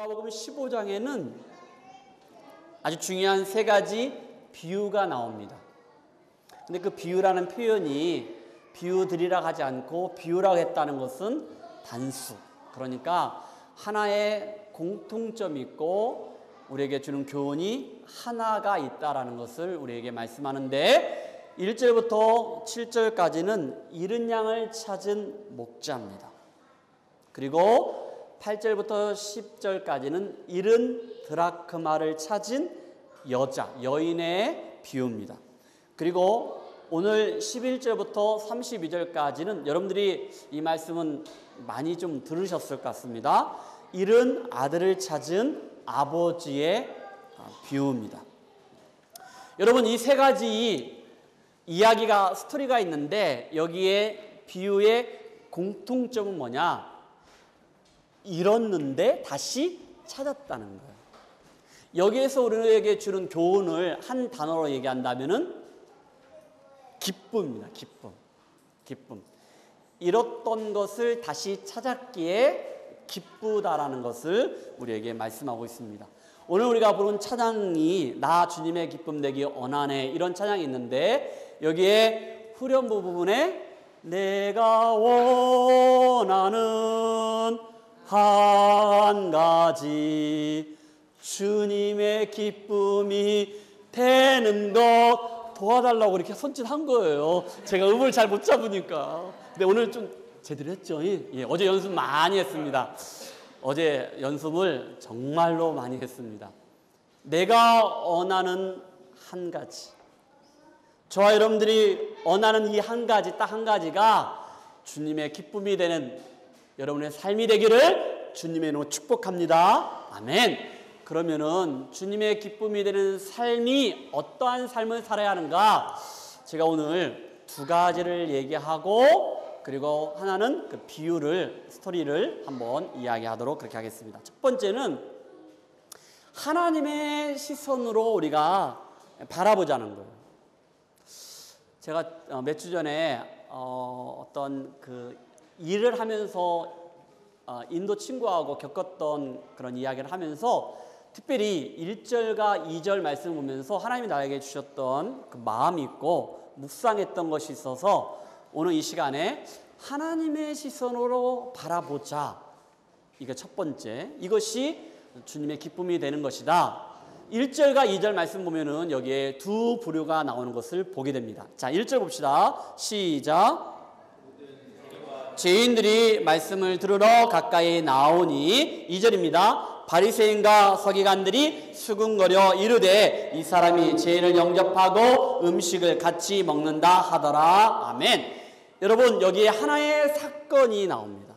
누가복음 15장에는 아주 중요한 세 가지 비유가 나옵니다. 근데 그 비유라는 표현이 비유드리라 하지 않고 비유라고 했다는 것은 단수, 그러니까 하나의 공통점이 있고 우리에게 주는 교훈이 하나가 있다라는 것을 우리에게 말씀하는데, 1절부터 7절까지는 잃은 양을 찾은 목자입니다. 그리고 8절부터 10절까지는 잃은 드라크마를 찾은 여인의 비유입니다. 그리고 오늘 11절부터 32절까지는 여러분들이 이 말씀은 많이 좀 들으셨을 것 같습니다. 잃은 아들을 찾은 아버지의 비유입니다. 여러분, 이 세 가지 이야기가, 스토리가 있는데 여기에 비유의 공통점은 뭐냐? 잃었는데 다시 찾았다는 거예요. 여기에서 우리에게 주는 교훈을 한 단어로 얘기한다면은 기쁨입니다. 기쁨. 잃었던 것을 다시 찾았기에 기쁘다라는 것을 우리에게 말씀하고 있습니다. 오늘 우리가 부른 찬양이 나 주님의 기쁨 되기 원하네, 이런 찬양이 있는데 여기에 후렴부 부분에 내가 원하는 한 가지 주님의 기쁨이 되는 것 도와달라고 이렇게 손짓한 거예요. 제가 음을 잘 못 잡으니까. 근데 오늘 좀 제대로 했죠? 예, 어제 연습 많이 했습니다. 어제 연습을 정말로 많이 했습니다. 내가 원하는 한 가지, 저와 여러분들이 원하는 이 한 가지, 딱 한 가지가 주님의 기쁨이 되는 여러분의 삶이 되기를 주님의 이름으로 축복합니다. 아멘. 그러면은 주님의 기쁨이 되는 삶이 어떠한 삶을 살아야 하는가? 제가 오늘 두 가지를 얘기하고, 그리고 하나는 그 비유를, 스토리를 한번 이야기하도록 그렇게 하겠습니다. 첫 번째는 하나님의 시선으로 우리가 바라보자는 거예요. 제가 몇 주 전에 어떤 그 일을 하면서 인도 친구하고 겪었던 그런 이야기를 하면서 특별히 1절과 2절 말씀을 보면서 하나님이 나에게 주셨던 그 마음이 있고 묵상했던 것이 있어서 오늘 이 시간에 하나님의 시선으로 바라보자, 이게 첫 번째, 이것이 주님의 기쁨이 되는 것이다. 1절과 2절 말씀 보면은 여기에 두 부류가 나오는 것을 보게 됩니다. 자, 1절 봅시다. 시작. 죄인들이 말씀을 들으러 가까이 나오니, 2절입니다. 바리새인과 서기관들이 수군거려 이르되 이 사람이 죄인을 영접하고 음식을 같이 먹는다 하더라. 아멘. 여러분, 여기에 하나의 사건이 나옵니다.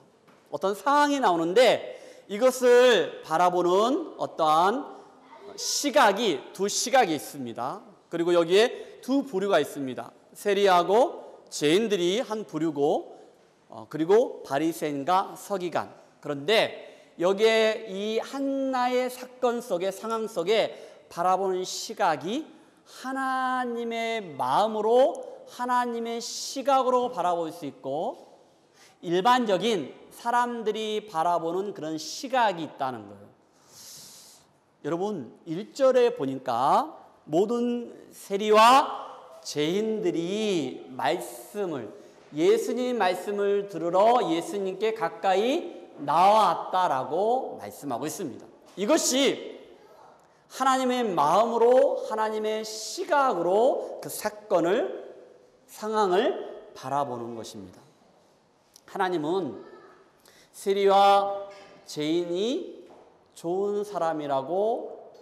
어떤 상황이 나오는데 이것을 바라보는 어떠한 시각이, 두 시각이 있습니다. 그리고 여기에 두 부류가 있습니다. 세리하고 죄인들이 한 부류고, 그리고 바리새인과 서기관. 그런데 여기에 이 하나의 사건 속에, 상황 속에 바라보는 시각이 하나님의 마음으로, 하나님의 시각으로 바라볼 수 있고, 일반적인 사람들이 바라보는 그런 시각이 있다는 거예요. 여러분, 1절에 보니까 모든 세리와 죄인들이 예수님 말씀을 들으러 예수님께 가까이 나왔다라고 말씀하고 있습니다. 이것이 하나님의 마음으로, 하나님의 시각으로 그 사건을, 상황을 바라보는 것입니다. 하나님은 세리와 죄인이 좋은 사람이라고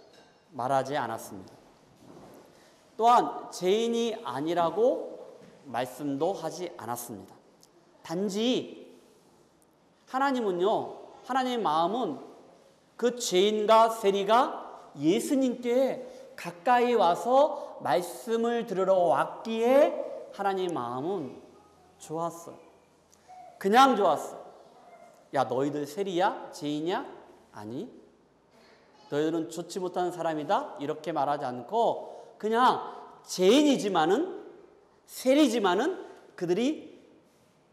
말하지 않았습니다. 또한 죄인이 아니라고 말씀도 하지 않았습니다. 단지 하나님은요, 하나님의 마음은 그 죄인과 세리가 예수님께 가까이 와서 말씀을 들으러 왔기에 하나님의 마음은 좋았어요. 그냥 좋았어요. 야, 너희들 세리야? 죄인이야? 아니, 너희들은 좋지 못한 사람이다? 이렇게 말하지 않고 그냥 죄인이지만은, 세리지만은 그들이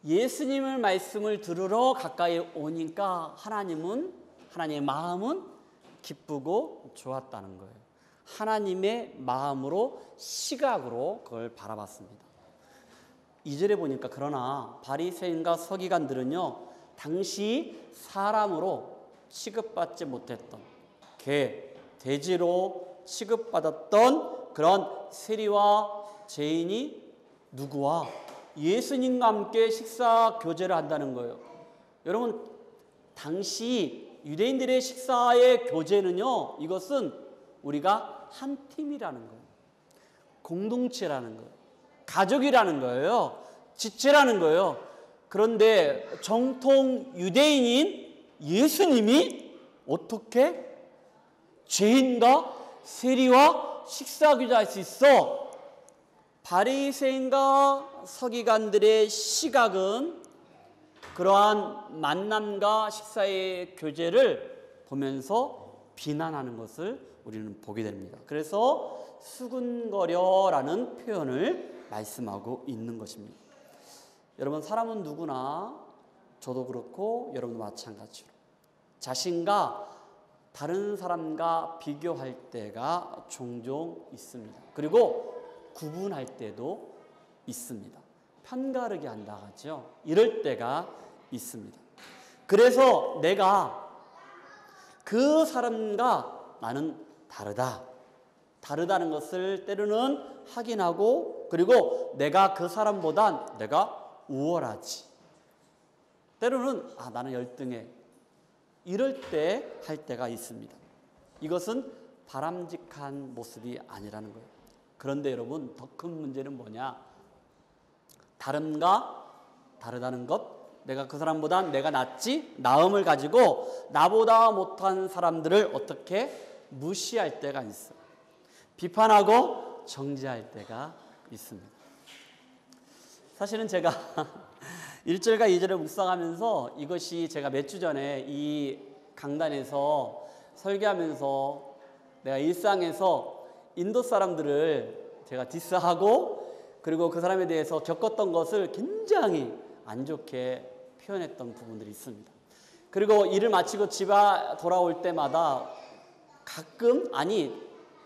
예수님의 말씀을 들으러 가까이 오니까 하나님의 마음은 기쁘고 좋았다는 거예요. 하나님의 마음으로, 시각으로 그걸 바라봤습니다. 2절에 보니까 그러나 바리새인과 서기관들은요, 당시 사람으로 취급받지 못했던 개, 돼지로 취급받았던 그런 세리와 죄인이 누구와 예수님과 함께 식사 교제를 한다는 거예요. 여러분, 당시 유대인들의 식사의 교제는요, 이것은 우리가 한 팀이라는 거예요. 공동체라는 거예요. 가족이라는 거예요. 지체라는 거예요. 그런데 정통 유대인인 예수님이 어떻게 죄인과 세리와 식사 교제할 수 있어? 바리새인과 서기관들의 시각은 그러한 만남과 식사의 교제를 보면서 비난하는 것을 우리는 보게 됩니다. 그래서 수군거려라는 표현을 말씀하고 있는 것입니다. 여러분, 사람은 누구나, 저도 그렇고 여러분도 마찬가지로 자신과 다른 사람과 비교할 때가 종종 있습니다. 그리고 구분할 때도 있습니다. 편가르게 한다 하죠. 이럴 때가 있습니다. 그래서 내가 그 사람과 나는 다르다는 것을 때로는 확인하고, 그리고 내가 그 사람보단 내가 우월하지, 때로는 나는 열등해, 이럴 때 할 때가 있습니다. 이것은 바람직한 모습이 아니라는 거예요. 그런데 여러분, 더 큰 문제는 뭐냐? 다름과 다르다는 것, 내가 그 사람보다 내가 낫지, 나음을 가지고 나보다 못한 사람들을 어떻게 무시할 때가 있어요. 비판하고 정죄할 때가 있습니다. 사실은 제가 1절과 2절을 묵상하면서 이것이 제가 몇 주 전에 이 강단에서 설교하면서 내가 일상에서 인도 사람들을 제가 디스하고, 그리고 그 사람에 대해서 겪었던 것을 굉장히 안 좋게 표현했던 부분들이 있습니다. 그리고 일을 마치고 집에 돌아올 때마다 가끔,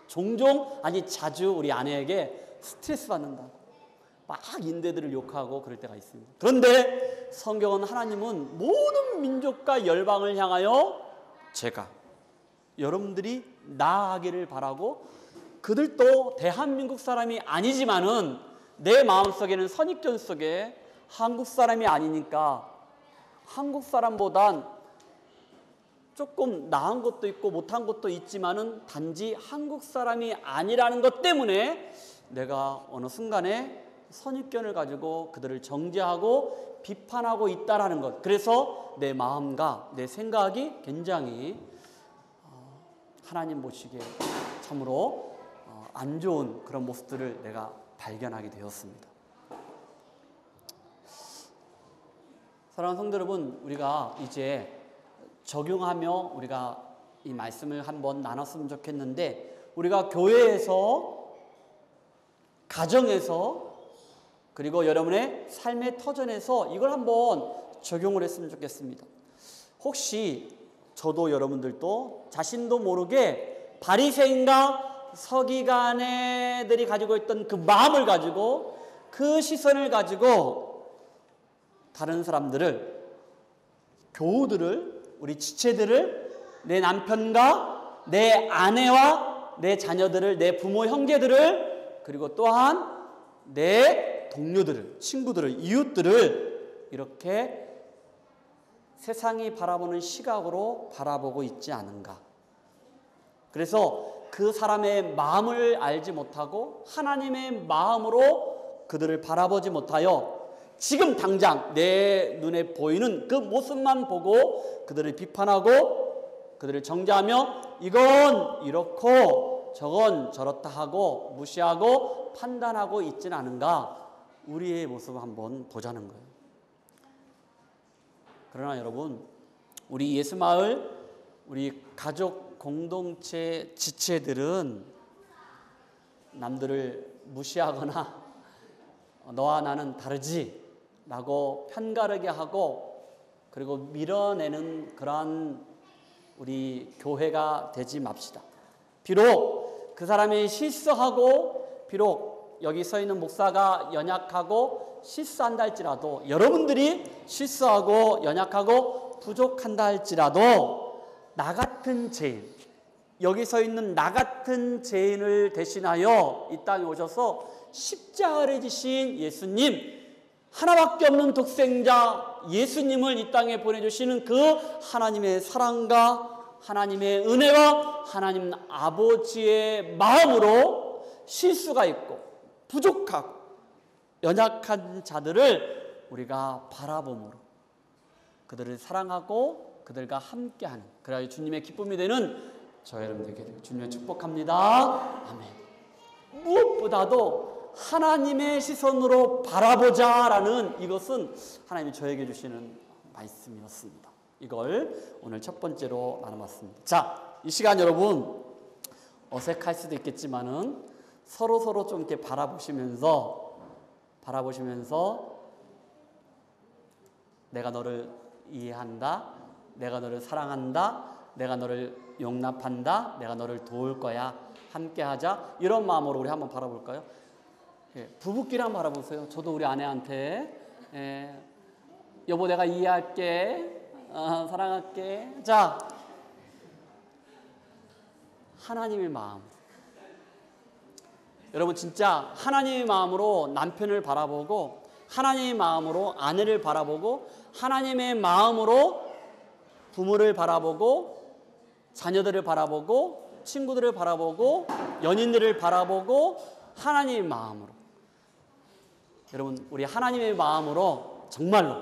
종종, 자주 우리 아내에게 스트레스 받는다고 막 인대들을 욕하고 그럴 때가 있습니다. 그런데 성경은, 하나님은 모든 민족과 열방을 향하여 여러분들이 나아가기를 바라고, 그들도 대한민국 사람이 아니지만은 내 마음속에는 선입견 속에 한국 사람이 아니니까 한국 사람보단 조금 나은 것도 있고 못한 것도 있지만은 단지 한국 사람이 아니라는 것 때문에 내가 어느 순간에 선입견을 가지고 그들을 정죄하고 비판하고 있다라는 것. 그래서 내 마음과 내 생각이 굉장히 하나님 보시기에 참으로 안 좋은 그런 모습들을 내가 발견하게 되었습니다. 사랑하는 성도 여러분, 우리가 이제 적용하며 우리가 이 말씀을 한번 나눴으면 좋겠는데, 우리가 교회에서, 가정에서, 그리고 여러분의 삶의 터전에서 이걸 한번 적용을 했으면 좋겠습니다. 혹시 저도 여러분들도 자신도 모르게 바리새인과 서기관들이 가지고 있던 그 마음을 가지고, 그 시선을 가지고 다른 사람들을, 교우들을, 우리 지체들을, 내 남편과 내 아내와 내 자녀들을, 내 부모 형제들을, 그리고 또한 내 동료들을, 친구들을, 이웃들을 이렇게 세상이 바라보는 시각으로 바라보고 있지 않은가. 그래서 그 사람의 마음을 알지 못하고 하나님의 마음으로 그들을 바라보지 못하여 지금 당장 내 눈에 보이는 그 모습만 보고 그들을 비판하고 그들을 정죄하며 이건 이렇고 저건 저렇다 하고 무시하고 판단하고 있지는 않은가. 우리의 모습을 한번 보자는 거예요. 그러나 여러분, 우리 예수마을, 우리 가족 공동체 지체들은 남들을 무시하거나 너와 나는 다르지 라고 편가르게 하고, 그리고 밀어내는 그러한 우리 교회가 되지 맙시다. 비록 그 사람이 실수하고 비록 여기 서 있는 목사가 연약하고 실수한다 할지라도 여러분들이 실수하고 연약하고 부족한다 할지라도 나 같은 죄인, 여기 서 있는 나 같은 죄인을 대신하여 이 땅에 오셔서 십자가를 지신 예수님, 하나밖에 없는 독생자 예수님을 이 땅에 보내주시는 그 하나님의 사랑과 하나님의 은혜와 하나님 아버지의 마음으로 실수가 있고 부족하고 연약한 자들을 우리가 바라봄으로 그들을 사랑하고 그들과 함께하는, 그래야 주님의 기쁨이 되는 저 여러분 되게 주님의 축복합니다. 아멘. 무엇보다도 하나님의 시선으로 바라보자라는 이것은 하나님이 저에게 주시는 말씀이었습니다. 이걸 오늘 첫 번째로 나눠봤습니다. 자, 이 시간 여러분 어색할 수도 있겠지만은 서로 좀 이렇게 바라보시면서 내가 너를 이해한다, 내가 너를 사랑한다, 내가 너를 용납한다, 내가 너를 도울 거야, 함께하자, 이런 마음으로 우리 한번 바라볼까요? 부부끼리 한번 바라보세요. 저도 우리 아내한테 여보 내가 이해할게, 사랑할게. 자, 하나님의 마음, 여러분 진짜 하나님의 마음으로 남편을 바라보고 하나님의 마음으로 아내를 바라보고 하나님의 마음으로 부모를 바라보고 자녀들을 바라보고 친구들을 바라보고 연인들을 바라보고 하나님의 마음으로, 여러분 우리 하나님의 마음으로 정말로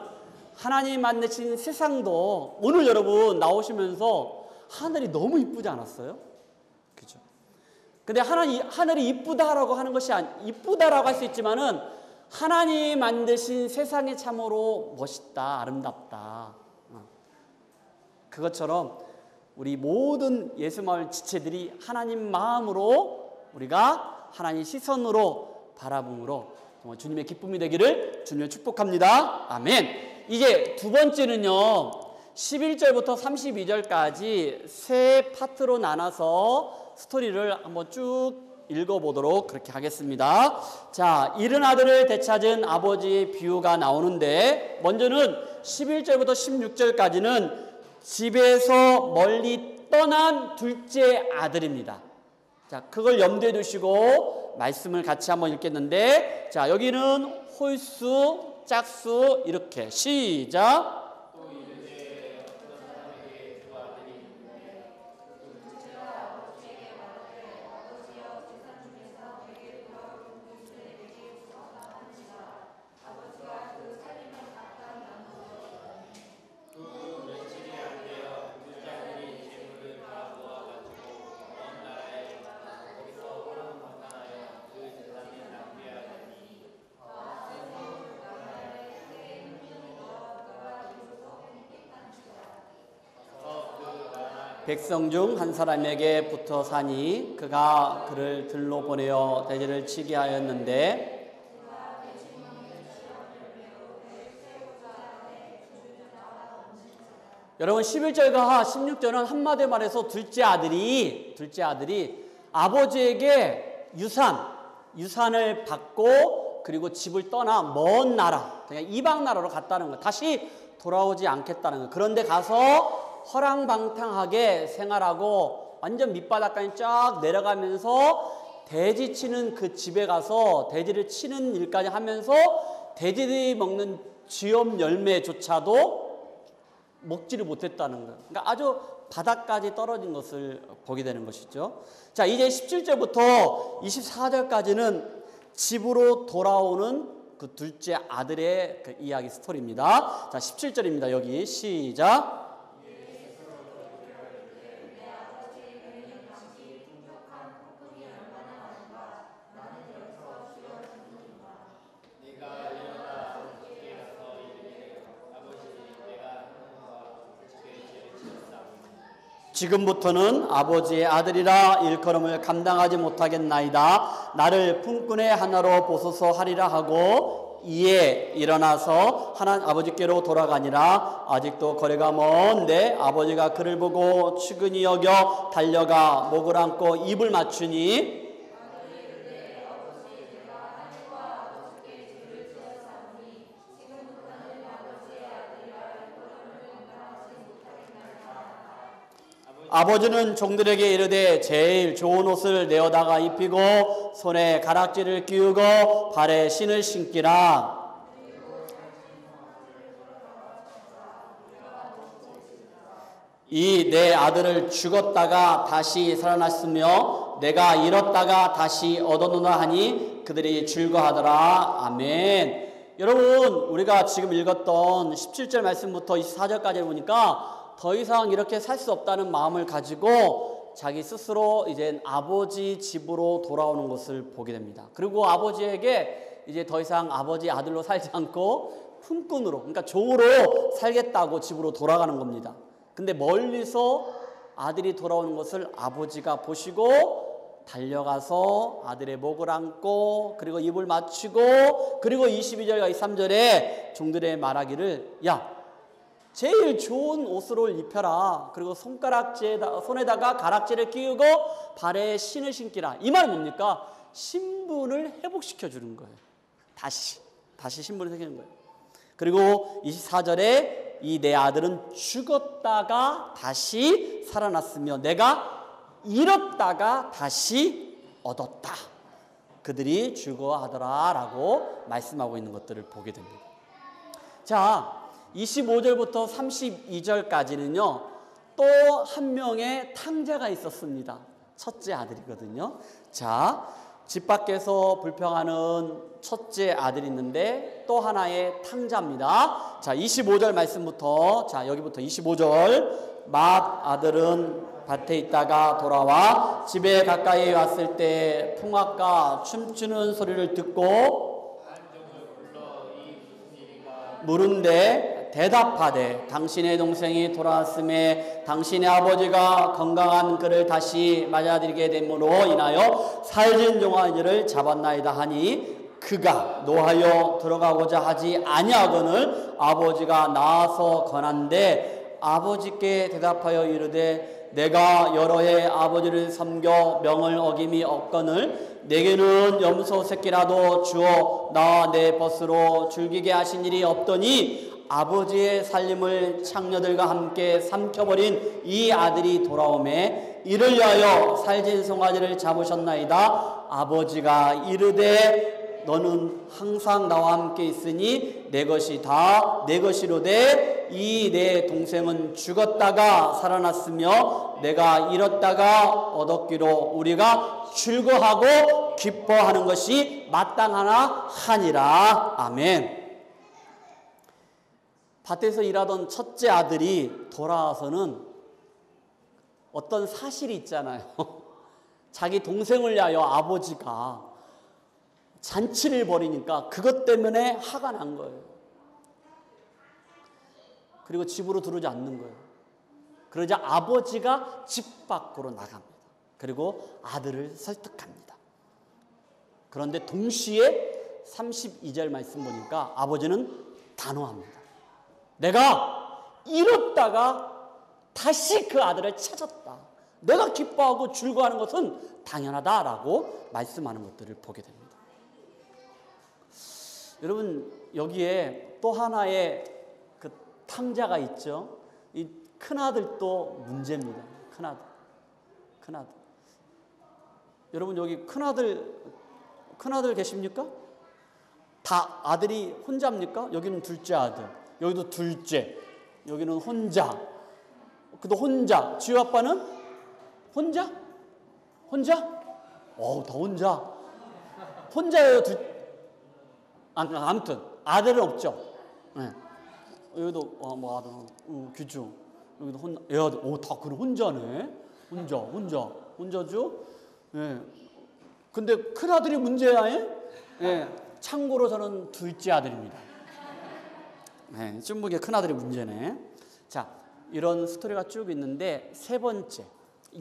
하나님 만드신 세상도 오늘 여러분 나오시면서 하늘이 너무 이쁘지 않았어요? 그죠? 근데 하늘이 이쁘다라고 하는 것이 이쁘다라고 할 수 있지만은 하나님이 만드신 세상이 참으로 멋있다, 아름답다. 그것처럼 우리 모든 예수마을 지체들이 하나님 마음으로 우리가 하나님 시선으로 바라봄으로 정말 주님의 기쁨이 되기를 주님을 축복합니다. 아멘. 이제 두 번째는요, 11절부터 32절까지 세 파트로 나눠서 스토리를 한번 쭉 읽어보도록 그렇게 하겠습니다. 자, 잃은 아들을 되찾은 아버지의 비유가 나오는데, 먼저는 11절부터 16절까지는 집에서 멀리 떠난 둘째 아들입니다. 자, 그걸 염두에 두시고 말씀을 같이 한번 읽겠는데, 자, 여기는 홀수, 짝수 이렇게 시작. 백성 중 한 사람에게 붙어 사니 그가 그를 들로 보내어 돼지를 치게 하였는데, 여러분 11절과 16절은 한마디로 말해서 둘째 아들이 아버지에게 유산을 받고 그리고 집을 떠나 먼 나라, 그냥 이방 나라로 갔다는 거, 다시 돌아오지 않겠다는 거. 그런데 가서 허랑방탕하게 생활하고 완전 밑바닥까지 쫙 내려가면서 돼지 치는 그 집에 가서 돼지를 치는 일까지 하면서 돼지들이 먹는 쥐엄 열매조차도 먹지를 못했다는 거예요. 그러니까 아주 바닥까지 떨어진 것을 보게 되는 것이죠. 자, 이제 17절부터 24절까지는 집으로 돌아오는 그 둘째 아들의 그 이야기 스토리입니다. 자, 17절입니다. 여기 시작. 지금부터는 아버지의 아들이라 일컬음을 감당하지 못하겠나이다. 나를 품꾼의 하나로 보소서 하리라 하고 이에 일어나서 하나님 아버지께로 돌아가니라. 아직도 거리가 먼데 아버지가 그를 보고 측은히 여겨 달려가 목을 안고 입을 맞추니 아버지는 종들에게 이르되 제일 좋은 옷을 내어다가 입히고 손에 가락지를 끼우고 발에 신을 신기라. 이 내 아들을 죽었다가 다시 살아났으며 내가 잃었다가 다시 얻었노라 하니 그들이 즐거워하더라. 아멘. 여러분, 우리가 지금 읽었던 17절 말씀부터 24절까지 보니까 더 이상 이렇게 살 수 없다는 마음을 가지고 자기 스스로 이제 아버지 집으로 돌아오는 것을 보게 됩니다. 그리고 아버지에게 이제 더 이상 아버지 아들로 살지 않고 품꾼으로, 그러니까 종으로 살겠다고 집으로 돌아가는 겁니다. 근데 멀리서 아들이 돌아오는 것을 아버지가 보시고 달려가서 아들의 목을 안고 그리고 입을 맞추고 그리고 22절과 23절에 종들의 말하기를 야, 제일 좋은 옷을 입혀라. 그리고 손에다가 가락지를 끼우고 발에 신을 신기라. 이 말은 뭡니까? 신분을 회복시켜 주는 거예요. 다시 신분을 회복시키는 거예요. 그리고 24절에 이 내 아들은 죽었다가 다시 살아났으며 내가 잃었다가 다시 얻었다. 그들이 즐거워하더라 라고 말씀하고 있는 것들을 보게 됩니다. 자, 25절부터 32절까지는요, 또 한 명의 탕자가 있었습니다. 첫째 아들이거든요. 자, 집 밖에서 불평하는 첫째 아들이 있는데 또 하나의 탕자입니다. 자, 25절 말씀부터, 자, 여기부터 25절. 맏 아들은 밭에 있다가 돌아와 집에 가까이 왔을 때 풍악과 춤추는 소리를 듣고 물은데 대답하되 당신의 동생이 돌아왔음에 당신의 아버지가 건강한 그를 다시 맞아들이게 됨으로 인하여 살진 종아리를 잡았나이다 하니 그가 노하여 들어가고자 하지 아니하거늘 아버지가 나와서 권한데 아버지께 대답하여 이르되 내가 여러 해 아버지를 섬겨 명을 어김이 없거늘 내게는 염소 새끼라도 주어 나와 내 벗으로 즐기게 하신 일이 없더니 아버지의 살림을 창녀들과 함께 삼켜버린 이 아들이 돌아오매 이를 위하여 살진 송아지를 잡으셨나이다. 아버지가 이르되 너는 항상 나와 함께 있으니 내 것이 다 내 것이로되 이 내 동생은 죽었다가 살아났으며 내가 잃었다가 얻었기로 우리가 즐거워하고 기뻐하는 것이 마땅하나 하니라. 아멘. 밭에서 일하던 첫째 아들이 돌아와서는 어떤 사실이 있잖아요. 자기 동생을 위하여 아버지가 잔치를 벌이니까 그것 때문에 화가 난 거예요. 그리고 집으로 들어오지 않는 거예요. 그러자 아버지가 집 밖으로 나갑니다. 그리고 아들을 설득합니다. 그런데 동시에 32절 말씀 보니까 아버지는 단호합니다. 내가 잃었다가 다시 그 아들을 찾았다. 내가 기뻐하고 즐거워하는 것은 당연하다라고 말씀하는 것들을 보게 됩니다. 여러분, 여기에 또 하나의 그 탕자가 있죠. 이 큰아들도 문제입니다. 큰아들. 여러분, 여기 큰아들 계십니까? 다 아들이 혼자입니까? 여기는 둘째 아들. 여기도 둘째, 여기는 혼자, 그도 혼자. 지우 아빠는 혼자? 더 혼자예요. 아무튼 아들은 없죠. 네. 여기도 뭐 아들, 규주, 여기도 애아들, 다 그래 혼자네. 혼자죠. 네. 근데 큰 아들이 문제야. 네. 참고로 저는 둘째 아들입니다. 네, ጭ묵의 큰아들이 문제네. 자, 이런 스토리가 쭉 있는데 세 번째,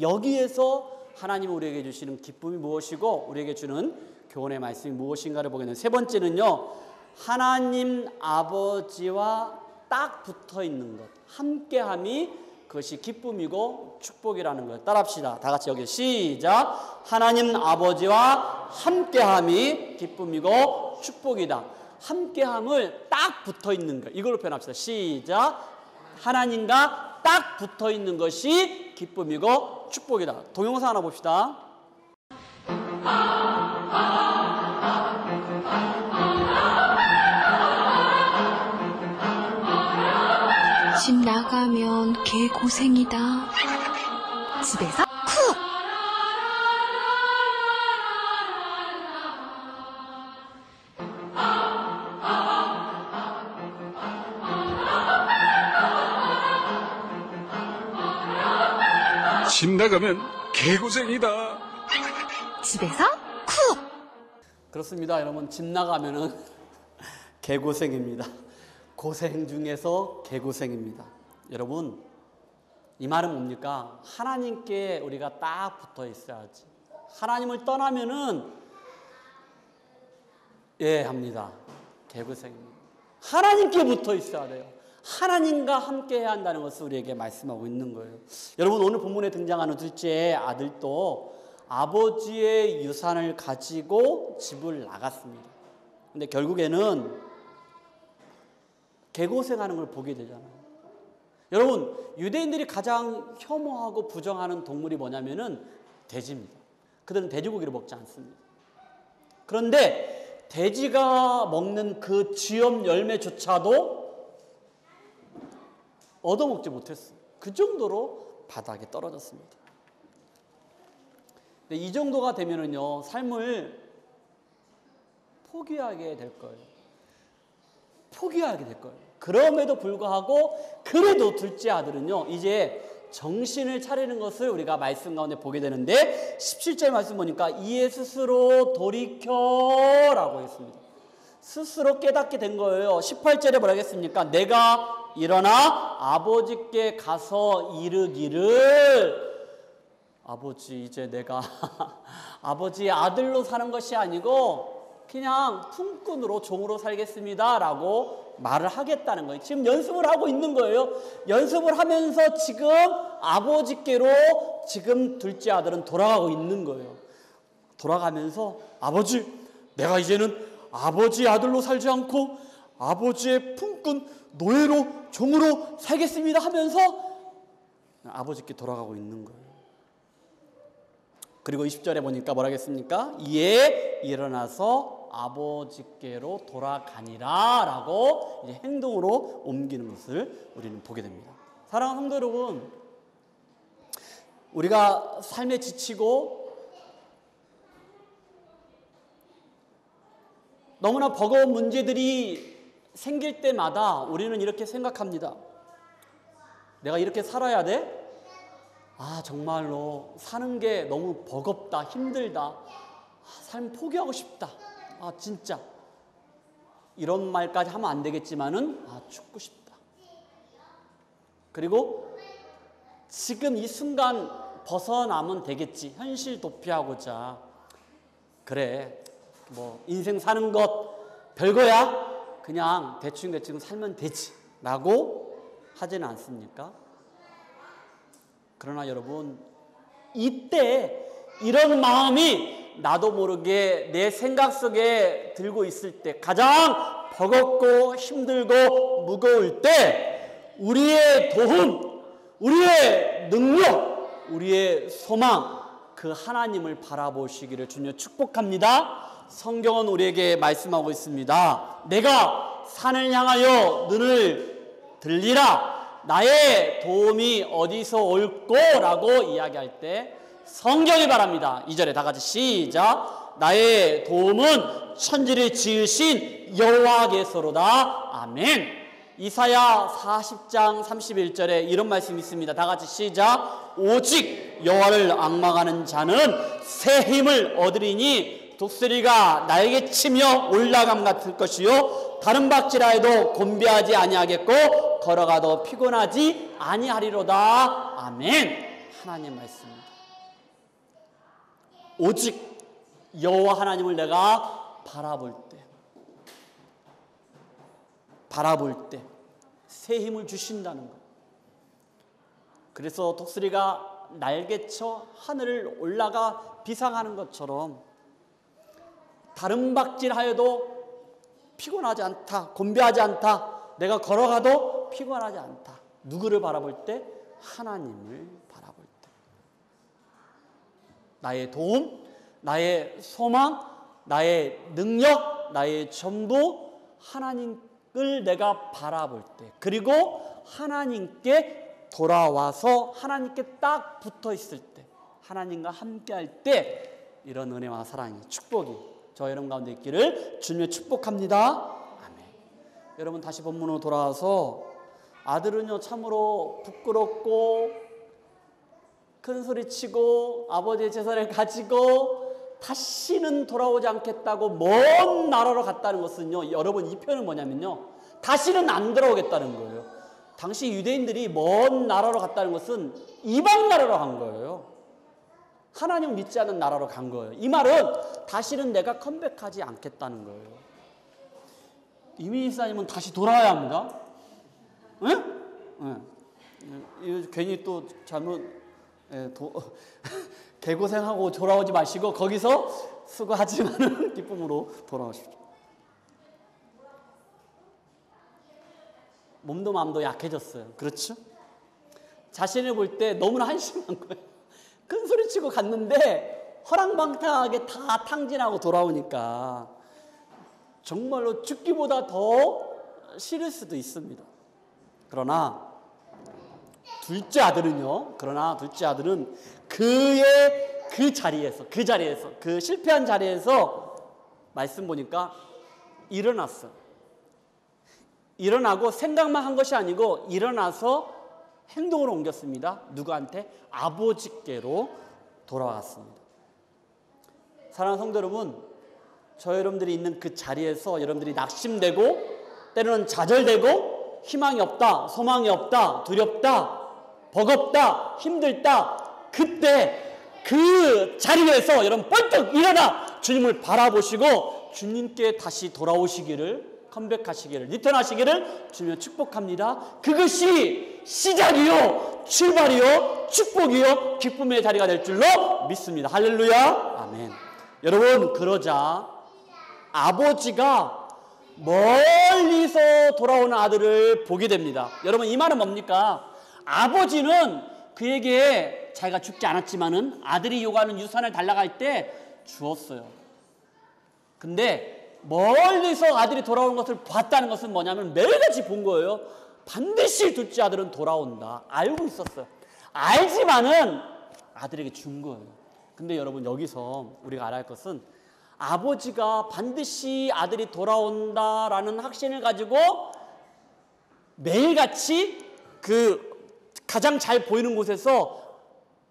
여기에서 하나님이 우리에게 주시는 기쁨이 무엇이고 우리에게 주는 교훈의 말씀이 무엇인가를 보게 되는 세 번째는요, 하나님 아버지와 딱 붙어 있는 것, 함께함이 그것이 기쁨이고 축복이라는 거예요. 따라합시다. 다 같이 여기 시작. 하나님 아버지와 함께함이 기쁨이고 축복이다. 함께함을 딱 붙어 있는 것, 이걸로 표현합시다. 시작. 하나님과 딱 붙어 있는 것이 기쁨이고 축복이다. 동영상 하나 봅시다. 집 나가면 개 고생이다. 집에서 쿡! 집 나가면 개고생이다. 집에서 쿡! 그렇습니다. 여러분, 집 나가면은 개고생입니다. 고생 중에서 개고생입니다. 여러분, 이 말은 뭡니까? 하나님께 우리가 딱 붙어 있어야지. 하나님을 떠나면은 합니다. 개고생입니다. 하나님께 붙어 있어야 돼요. 하나님과 함께 해야 한다는 것을 우리에게 말씀하고 있는 거예요. 여러분, 오늘 본문에 등장하는 둘째 아들도 아버지의 유산을 가지고 집을 나갔습니다. 근데 결국에는 개고생하는 걸 보게 되잖아요. 여러분, 유대인들이 가장 혐오하고 부정하는 동물이 뭐냐면은 돼지입니다. 그들은 돼지고기를 먹지 않습니다. 그런데 돼지가 먹는 그 쥐염 열매조차도 얻어먹지 못했어요. 그 정도로 바닥에 떨어졌습니다. 근데 이 정도가 되면은요, 삶을 포기하게 될 거예요. 포기하게 될 거예요. 그럼에도 불구하고 그래도 둘째 아들은요, 이제 정신을 차리는 것을 우리가 말씀 가운데 보게 되는데 17절 말씀 보니까 이에 스스로 돌이켜라고 했습니다. 스스로 깨닫게 된 거예요. 18절에 뭐라 했습니까? 내가 일어나 아버지께 가서 이르기를, 아버지, 이제 내가 아버지의 아들로 사는 것이 아니고 그냥 품꾼으로 종으로 살겠습니다 라고 말을 하겠다는 거예요. 지금 연습을 하고 있는 거예요. 연습을 하면서 지금 아버지께로 지금 둘째 아들은 돌아가고 있는 거예요. 돌아가면서 아버지, 내가 이제는 아버지의 아들로 살지 않고 아버지의 품꾼 노예로 종으로 살겠습니다 하면서 아버지께 돌아가고 있는 거예요. 그리고 20절에 보니까 뭐라 하겠습니까? 이에 일어나서 아버지께로 돌아가니라 라고 이제 행동으로 옮기는 것을 우리는 보게 됩니다. 사랑하는 성도 여러분, 우리가 삶에 지치고 너무나 버거운 문제들이 생길 때마다 우리는 이렇게 생각합니다. 내가 이렇게 살아야 돼? 아, 정말로 사는 게 너무 버겁다, 힘들다, 삶 포기하고 싶다, 아, 진짜 이런 말까지 하면 안 되겠지만은 죽고 싶다. 그리고 지금 이 순간 벗어나면 되겠지, 현실 도피하고자. 그래, 뭐 인생 사는 것 별거야, 그냥 대충 살면 되지 라고 하지는 않습니까? 그러나 여러분, 이때 이런 마음이 나도 모르게 내 생각 속에 들고 있을 때, 가장 버겁고 힘들고 무거울 때 우리의 도움, 우리의 능력, 우리의 소망, 그 하나님을 바라보시기를 주님 축복합니다. 성경은 우리에게 말씀하고 있습니다. 내가 산을 향하여 눈을 들리라, 나의 도움이 어디서 올꼬? 라고 이야기할 때 성경이 말합니다. 2절에 다 같이 시작. 나의 도움은 천지를 지으신 여호와께서로다. 아멘. 이사야 40장 31절에 이런 말씀이 있습니다. 다 같이 시작. 오직 여호와를 앙망하는 자는 새 힘을 얻으리니 독수리가 날개 치며 올라감 같을 것이요 다른 박질하 해도 곤비하지 아니하겠고 걸어가도 피곤하지 아니하리로다. 아멘. 하나님 말씀입니다. 오직 여호와 하나님을 내가 바라볼 때, 바라볼 때 새 힘을 주신다는 것. 그래서 독수리가 날개쳐 하늘을 올라가 비상하는 것처럼 다른 박질하여도 피곤하지 않다, 곤배하지 않다, 내가 걸어가도 피곤하지 않다. 누구를 바라볼 때? 하나님을 바라볼 때. 나의 도움, 나의 소망, 나의 능력, 나의 전부 하나님을 내가 바라볼 때, 그리고 하나님께 돌아와서 하나님께 딱 붙어 있을 때, 하나님과 함께 할 때 이런 은혜와 사랑이, 축복이 저 여러분 가운데 있기를 주님의 축복합니다. 아멘. 여러분 다시 본문으로 돌아와서 아들은요 참으로 부끄럽고 큰 소리치고 아버지의 제사를 가지고 다시는 돌아오지 않겠다고 먼 나라로 갔다는 것은요, 여러분 이 표현은 뭐냐면요, 다시는 안 돌아오겠다는 거예요. 당시 유대인들이 먼 나라로 갔다는 것은 이방 나라로 간 거예요. 하나님 믿지 않는 나라로 간 거예요. 이 말은 다시는 내가 컴백하지 않겠다는 거예요. 이민희 사님은 다시 돌아와야 합니다. 응? 응. 괜히 또 잘못 개고생하고 돌아오지 마시고 거기서 수고하지만은 기쁨으로 돌아오십시오. 몸도 마음도 약해졌어요. 그렇죠? 자신을 볼 때 너무나 한심한 거예요. 큰 소리치고 갔는데 허랑방탕하게 다 탕진하고 돌아오니까 정말로 죽기보다 더 싫을 수도 있습니다. 그러나 둘째 아들은 그의 그 자리에서 그 실패한 자리에서 말씀 보니까 일어났어요. 일어나고 생각만 한 것이 아니고 일어나서 행동으로 옮겼습니다. 누구한테? 아버지께로 돌아왔습니다. 사랑하는 성도 여러분, 저 여러분들이 있는 그 자리에서 여러분들이 낙심되고 때로는 좌절되고 희망이 없다, 소망이 없다, 두렵다, 버겁다, 힘들다, 그때 그 자리에서 여러분 번뜩 일어나 주님을 바라보시고 주님께 다시 돌아오시기를, 컴백하시기를, 리턴하시기를 주님을 축복합니다. 그것이 시작이요, 출발이요, 축복이요, 기쁨의 자리가 될 줄로 믿습니다. 할렐루야, 아멘. 여러분, 그러자 아버지가 멀리서 돌아오는 아들을 보게 됩니다. 여러분, 이 말은 뭡니까? 아버지는 그에게 자기가 죽지 않았지만은 아들이 요구하는 유산을 달라고 할 때 주었어요. 근데 멀리서 아들이 돌아오는 것을 봤다는 것은 뭐냐면 매일같이 본 거예요. 반드시 둘째 아들은 돌아온다. 알고 있었어요. 알지만은 아들에게 준 거예요. 근데 여러분, 여기서 우리가 알아야 할 것은 아버지가 반드시 아들이 돌아온다라는 확신을 가지고 매일같이 그 가장 잘 보이는 곳에서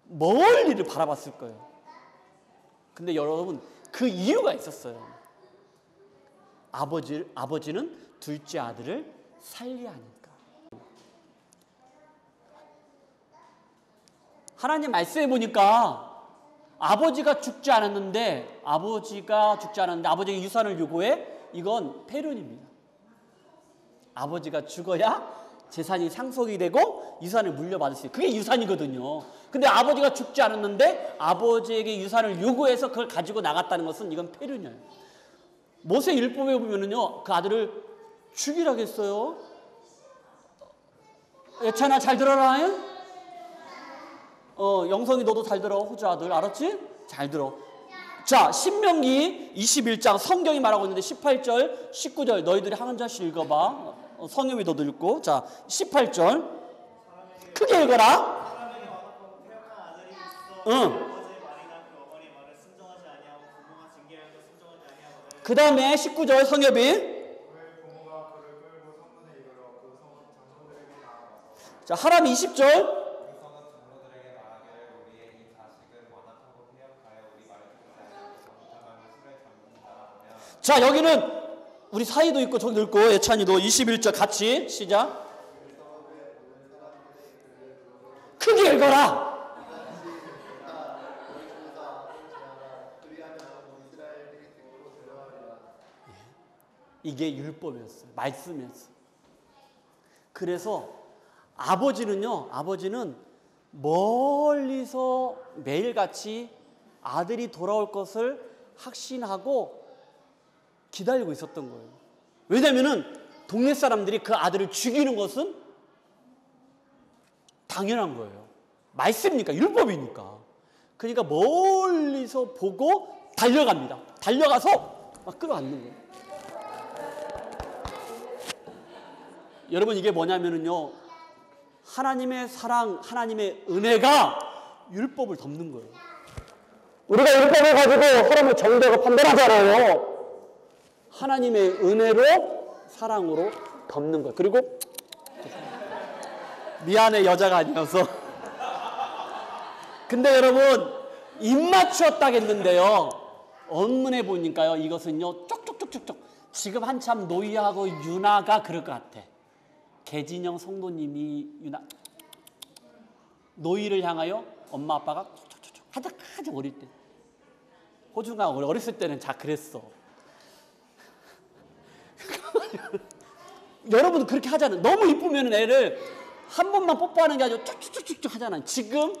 멀리를 바라봤을 거예요. 근데 여러분, 그 이유가 있었어요. 아버지는 둘째 아들을 살려야 하니까. 하나님 말씀해 보니까 아버지가 죽지 않았는데 아버지에게 유산을 요구해? 이건 폐륜입니다. 아버지가 죽어야 재산이 상속이 되고 유산을 물려받을 수 있어요. 그게 유산이거든요. 근데 아버지가 죽지 않았는데 아버지에게 유산을 요구해서 그걸 가지고 나갔다는 것은 이건 폐륜이에요. 모세 율법에 보면은요, 그 아들을 죽이라고 했어요. 예찬아, 잘 들어라. 영성이 너도 잘 들어. 호주 아들, 알았지? 잘 들어. 자, 신명기 21장 성경이 말하고 있는데 18절, 19절 너희들이 한 절씩 읽어봐. 성경이 너도 읽고. 자, 18절 크게 읽어라. 응. 그 다음에 19절 성엽이. 자, 하람 20절. 자, 여기는 우리 사이도 있고 저기도 있고 예찬이도 21절 같이 시작. 크게 읽어라. 이게 율법이었어요. 말씀이었어요. 그래서 아버지는 멀리서 매일같이 아들이 돌아올 것을 확신하고 기다리고 있었던 거예요. 왜냐하면 동네 사람들이 그 아들을 죽이는 것은 당연한 거예요. 말씀이니까, 율법이니까. 그러니까 멀리서 보고 달려갑니다. 달려가서 막 끌어안는 거예요. 여러분, 이게 뭐냐면요, 하나님의 사랑, 하나님의 은혜가 율법을 덮는 거예요. 우리가 율법을 가지고 사람을 정죄하고 판단하잖아요. 하나님의 은혜로, 사랑으로 덮는 거예요. 그리고 미안해, 여자가 아니어서. 근데 여러분, 입맞추었다겠는데요, 언문에 보니까요, 이것은요 쪽쪽쪽쪽쪽, 지금 한참 노이하고 유나가 그럴 것 같아. 개진영 성도님이 노이를 향하여 엄마 아빠가 하작 어릴 때, 호중아 어렸을 때는 자 그랬어. 여러분도 그렇게 하잖아요. 너무 이쁘면 애를 한 번만 뽀뽀하는 게 아니고 쭉쭉쭉쭉 하잖아요. 지금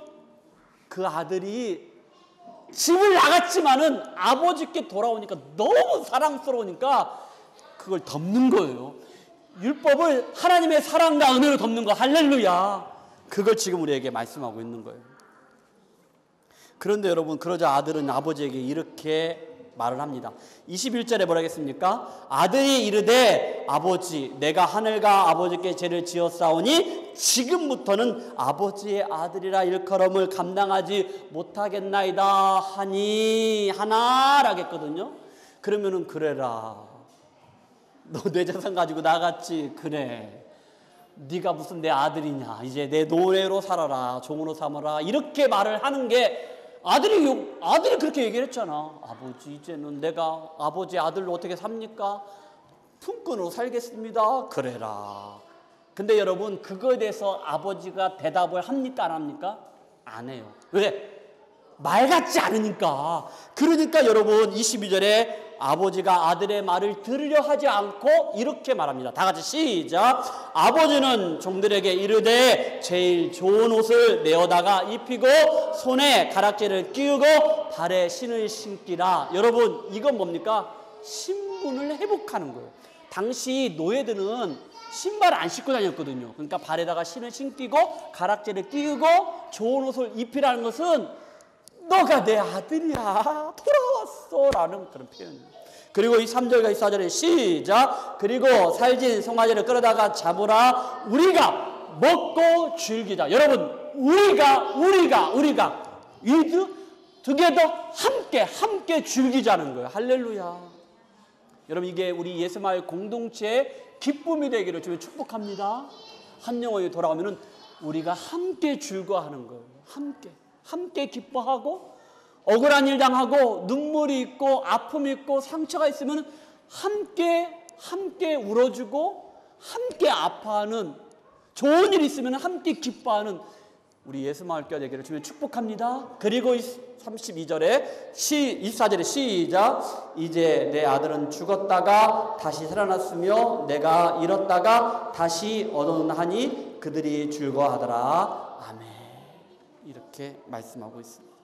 그 아들이 집을 나갔지만은 아버지께 돌아오니까 너무 사랑스러우니까 그걸 덮는 거예요. 율법을 하나님의 사랑과 은혜로 덮는 거. 할렐루야. 그걸 지금 우리에게 말씀하고 있는 거예요. 그런데 여러분, 그러자 아들은 아버지에게 이렇게 말을 합니다. 21절에 뭐라 하겠습니까? 아들이 이르되 아버지, 내가 하늘과 아버지께 죄를 지었사오니 지금부터는 아버지의 아들이라 일컬음을 감당하지 못하겠나이다 하니 하나라겠거든요. 그러면은 그래라, 너 내 재산 가지고 나갔지. 그래, 네가 무슨 내 아들이냐, 이제 내 노예로 살아라, 종으로 삼아라, 이렇게 말을 하는 게, 아들이 그렇게 얘기를 했잖아. 아버지, 이제는 내가 아버지 아들로 어떻게 삽니까? 품꾼으로 살겠습니다. 그래라. 근데 여러분, 그거에 대해서 아버지가 대답을 합니까, 안 합니까? 안 해요. 왜? 말 같지 않으니까. 그러니까 여러분, 22절에 아버지가 아들의 말을 들으려 하지 않고 이렇게 말합니다. 다 같이 시작. 아버지는 종들에게 이르되 제일 좋은 옷을 내어다가 입히고 손에 가락지를 끼우고 발에 신을 신기라. 여러분, 이건 뭡니까? 신분을 회복하는 거예요. 당시 노예들은 신발을 안 신고 다녔거든요. 그러니까 발에다가 신을 신기고 가락지를 끼우고 좋은 옷을 입히라는 것은 너가 내 아들이야, 돌아왔어 라는 그런 표현이에요. 그리고 이 3절과 이 4절에 시작. 그리고 살진 송아지를 끌어다가 잡으라. 우리가 먹고 즐기자. 여러분, 우리가 together, 함께 즐기자는 거예요. 할렐루야. 여러분, 이게 우리 예수마을 공동체의 기쁨이 되기를 주님 축복합니다. 한 영혼이 돌아오면은 우리가 함께 즐거워하는 거예요. 함께 기뻐하고, 억울한 일 당하고 눈물이 있고 아픔이 있고 상처가 있으면 함께 울어주고 함께 아파하는, 좋은 일 있으면 함께 기뻐하는 우리 예수마을교회 되기를 주님 축복합니다. 그리고 32절에 24절에 시작. 이제 내 아들은 죽었다가 다시 살아났으며 내가 잃었다가 다시 얻었나니 그들이 즐거워하더라. 아멘. 이렇게 말씀하고 있습니다.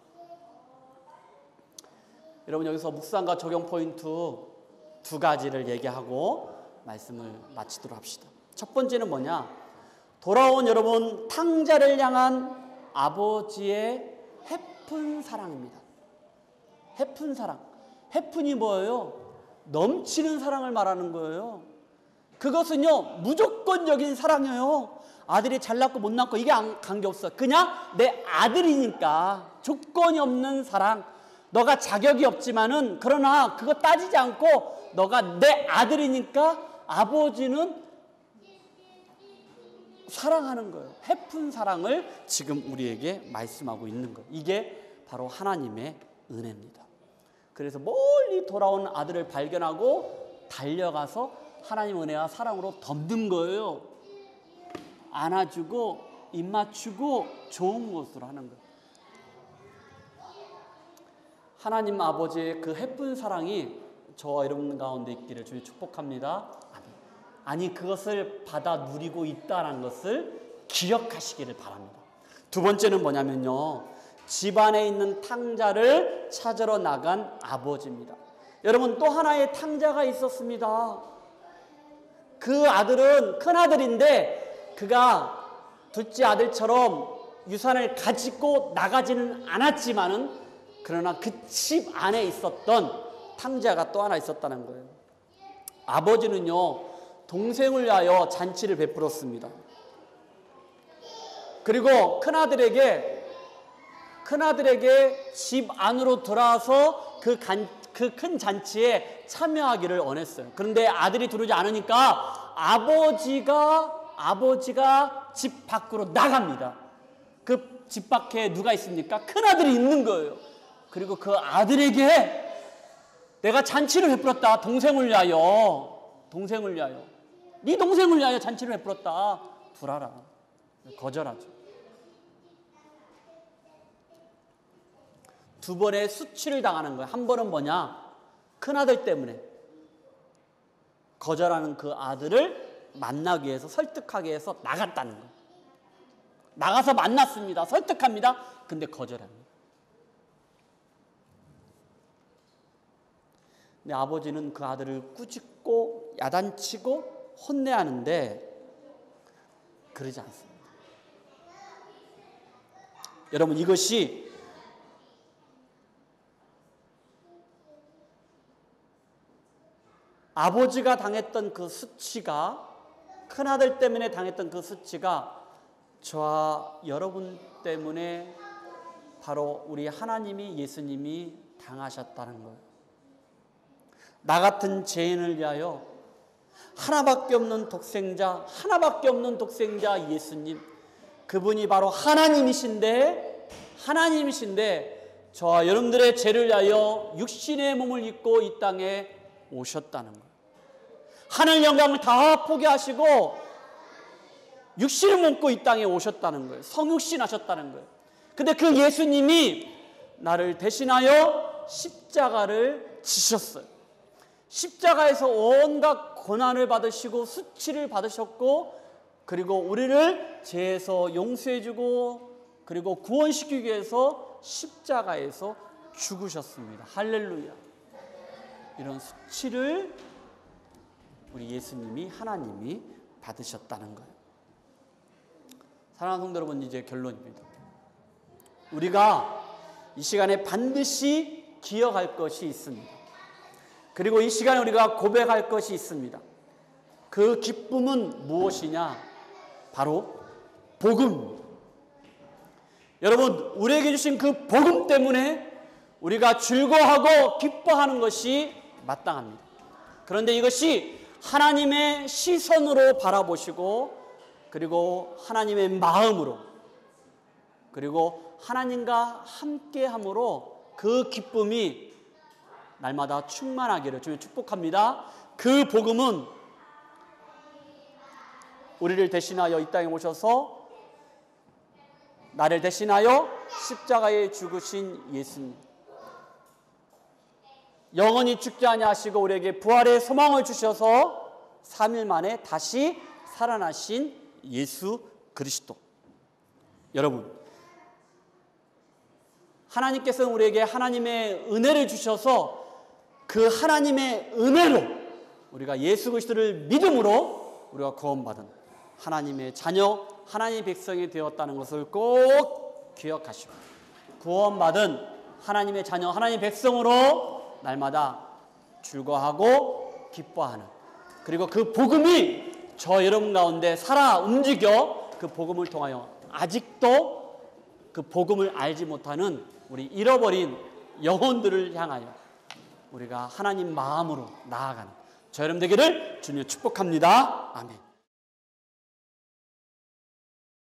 여러분, 여기서 묵상과 적용 포인트 두 가지를 얘기하고 말씀을 마치도록 합시다. 첫 번째는 뭐냐? 돌아온 여러분 탕자를 향한 아버지의 해픈 사랑입니다. 해픈 사랑. 해픈이 뭐예요? 넘치는 사랑을 말하는 거예요. 그것은요, 무조건적인 사랑이에요. 아들이 잘났고 못났고 이게 관계없어. 그냥 내 아들이니까 조건이 없는 사랑. 너가 자격이 없지만은, 그러나 그거 따지지 않고 너가 내 아들이니까 아버지는 사랑하는 거예요. 해픈 사랑을 지금 우리에게 말씀하고 있는 거예요. 이게 바로 하나님의 은혜입니다. 그래서 멀리 돌아온 아들을 발견하고 달려가서 하나님의 은혜와 사랑으로 덮는 거예요. 안아주고 입맞추고 좋은 것으로 하는 거예요. 하나님 아버지의 그 해픈 사랑이 저와 여러분 가운데 있기를 주님 축복합니다. 아멘. 아니 그것을 받아 누리고 있다는 것을 기억하시기를 바랍니다. 두 번째는 뭐냐면요, 집안에 있는 탕자를 찾으러 나간 아버지입니다. 여러분, 또 하나의 탕자가 있었습니다. 그 아들은 큰아들인데 그가 둘째 아들처럼 유산을 가지고 나가지는 않았지만은 그러나 그 집 안에 있었던 탕자가 또 하나 있었다는 거예요. 아버지는요, 동생을 위하여 잔치를 베풀었습니다. 그리고 큰아들에게 집 안으로 들어와서 그 큰 잔치에 참여하기를 원했어요. 그런데 아들이 들어오지 않으니까 아버지가 집 밖으로 나갑니다. 그 집 밖에 누가 있습니까? 큰아들이 있는 거예요. 그리고 그 아들에게 내가 잔치를 베풀었다. 동생을 위하여. 네 동생을 위하여 잔치를 베풀었다. 두라라. 거절하죠. 두 번의 수치를 당하는 거예요. 한 번은 뭐냐? 큰아들 때문에 거절하는 그 아들을 만나기 위해서, 설득하기 위해서 나갔다는 거예요. 나가서 만났습니다. 설득합니다. 근데 거절합니다. 근데 아버지는 그 아들을 꾸짖고 야단치고 혼내하는데 그러지 않습니다. 여러분, 이것이 아버지가 당했던 그 수치가, 큰아들 때문에 당했던 그 수치가 저와 여러분 때문에 바로 우리 하나님이, 예수님이 당하셨다는 거예요. 나 같은 죄인을 위하여 하나밖에 없는 독생자 예수님, 그분이 바로 하나님이신데 저와 여러분들의 죄를 위하여 육신의 몸을 입고 이 땅에 오셨다는 거예요. 하늘 영광을 다 포기하시고 육신을 몸고 이 땅에 오셨다는 거예요. 성육신 하셨다는 거예요. 근데 그 예수님이 나를 대신하여 십자가를 지셨어요. 십자가에서 온갖 고난을 받으시고 수치를 받으셨고, 그리고 우리를 죄에서 용서해주고 그리고 구원시키기 위해서 십자가에서 죽으셨습니다. 할렐루야. 이런 수치를 우리 예수님이, 하나님이 받으셨다는 거예요. 사랑하는 성도 여러분, 이제 결론입니다. 우리가 이 시간에 반드시 기억할 것이 있습니다. 그리고 이 시간에 우리가 고백할 것이 있습니다. 그 기쁨은 무엇이냐? 바로 복음. 여러분, 우리에게 주신 그 복음 때문에 우리가 즐거워하고 기뻐하는 것이 마땅합니다. 그런데 이것이 하나님의 시선으로 바라보시고, 그리고 하나님의 마음으로, 그리고 하나님과 함께함으로 그 기쁨이 날마다 충만하기를 주님 축복합니다. 그 복음은 우리를 대신하여 이 땅에 오셔서 나를 대신하여 십자가에 죽으신 예수님, 영원히 죽지 아니하시고 우리에게 부활의 소망을 주셔서 3일 만에 다시 살아나신 예수 그리스도. 여러분, 하나님께서는 우리에게 하나님의 은혜를 주셔서 그 하나님의 은혜로 우리가 예수 그리스도를 믿음으로 우리가 구원받은 하나님의 자녀, 하나님의 백성이 되었다는 것을 꼭 기억하시고, 구원받은 하나님의 자녀, 하나님의 백성으로 날마다 즐거워하고 기뻐하는, 그리고 그 복음이 저 여러분 가운데 살아 움직여 그 복음을 통하여 아직도 그 복음을 알지 못하는 우리 잃어버린 영혼들을 향하여 우리가 하나님 마음으로 나아가는 저 여러분 되기를 주님 축복합니다. 아멘.